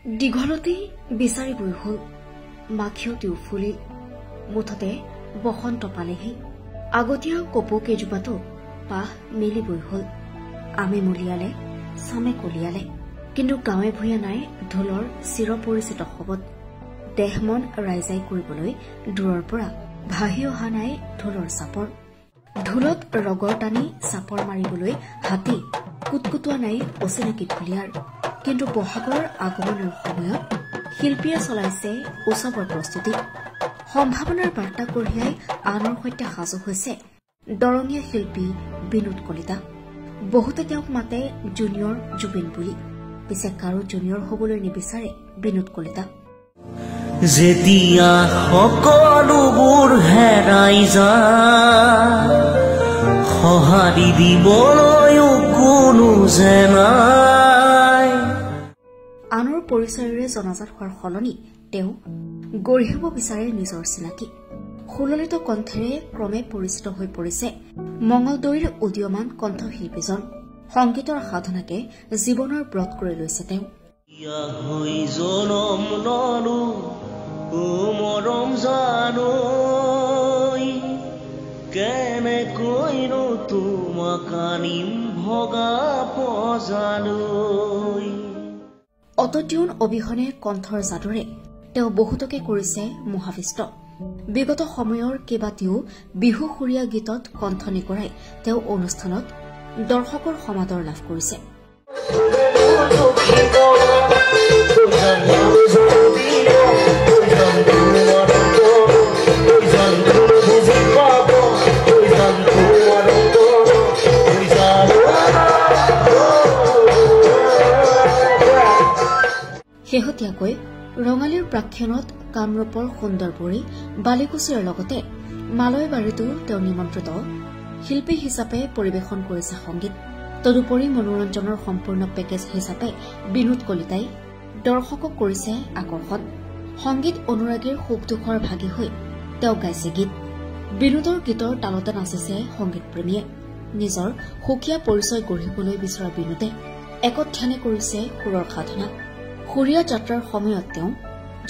দীঘলতেই বিচাৰি বৈ হল মাখিয়তিও ফুলিল মুঠতে বসন্ত পালেহি আগতীয়া কপৌ কেইজোপাতো পাহ মেলিবই হল আমে মলিয়ালে চামে কলিয়ালে কিন্তু গাঁৱে ভূঞে নাই ঢোলৰ চিৰপৰিচিত শবত দেহ মন ৰাইজাই কৰিবলৈ দূৰৰ পৰা ভাহি অহা নাই ঢোলৰ চাপৰ ঢোলত ৰগৰ টানি চাপৰ মাৰিবলৈ হাতী কুটকুটোৱা নাই অচিনাকি ঢুলীয়াৰ কিন্তু বহাগৰ আগমনৰ সময়ত শিল্পীয়ে চলাইছে উৎসৱৰ প্ৰস্তুতি সম্ভাৱনাৰ বাৰ্তা কঢ়িয়াই আনৰ সৈতে সাজু হৈছে দৰঙীয়া শিল্পী বিনোদ কলিতা বহুতে তেওঁক মাতে জুনিয়ৰ জুবিন বুলি পিছে কাৰো জুনিয়ৰ হবলৈ নিবিচাৰে বিনোদ কলিতা যেতিয়া সকলোবোৰ হেৰাই যায় সঁহাৰি দিবলৈও কোনো যেনাই আনৰ পৰিচয়েৰে জনাজাত হোৱাৰ সলনি তেওঁ গঢ়িব বিচাৰে নিজৰ চিনাকি সুললিত কণ্ঠেৰে ক্ৰমে পৰিচিত হৈ পৰিছে মঙলদৈৰ উদীয়মান কণ্ঠশিল্পীজন সংগীতৰ সাধনাকে জীৱনৰ ব্ৰত কৰি লৈছে তেওঁ জনম ললো মৰম জানৈ কেনেকৈনো তোমাক আনিম ভগা পজালৈ অটটিউন অবিহনে কণ্ঠৰ যাদৰে তেওঁ বহুতকে কৰিছে মোহাবিষ্ট বিগত সময়ৰ কেইবাটিও বিহু সুৰীয়া গীতত কণ্ঠ নিকৰাই তেওঁ অনুষ্ঠানত দৰ্শকৰ সমাদৰ লাভ কৰিছে শেহতীয়াকৈ ৰঙালীৰ প্ৰাক্ষণত কামৰূপৰ সুন্দৰপুৰী বালিকুছিৰ লগতে মালয়বাৰীতো তেওঁ নিমন্ত্ৰিত শিল্পী হিচাপে পৰিৱেশন কৰিছে সংগীত তদুপৰি মনোৰঞ্জনৰ সম্পূৰ্ণ পেকেজ হিচাপে বিনোদ কলিতাই দৰ্শকক কৰিছে আকৰ্ষণ সংগীত অনুৰাগীৰ সুখ দুখৰ ভাগি হৈ তেওঁ গাইছে গীত বিনোদৰ গীতৰ তালতে নাচিছে সংগীত প্ৰেমীয়ে নিজৰ সুকীয়া পৰিচয় গঢ়িবলৈ বিচৰা বিনোদে একধ্যানে কৰিছে সুৰৰ সাধনা সুৰীয়া যাত্ৰাৰ সময়ত তেওঁ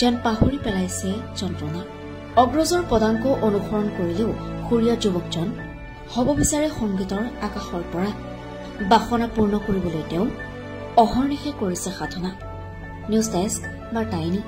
যেন পাহৰি পেলাইছে যন্ত্ৰণা অগ্ৰজৰ পদাংক অনুসৰণ কৰিলেও সুৰীয়া যুৱকজন হ'ব বিচাৰে সংগীতৰ আকাশৰ পৰা বাসনা পূৰ্ণ কৰিবলৈ তেওঁ অহৰ্নিশে কৰিছে সাধনা নিউজ ডেস্ক বাৰ্তাইনী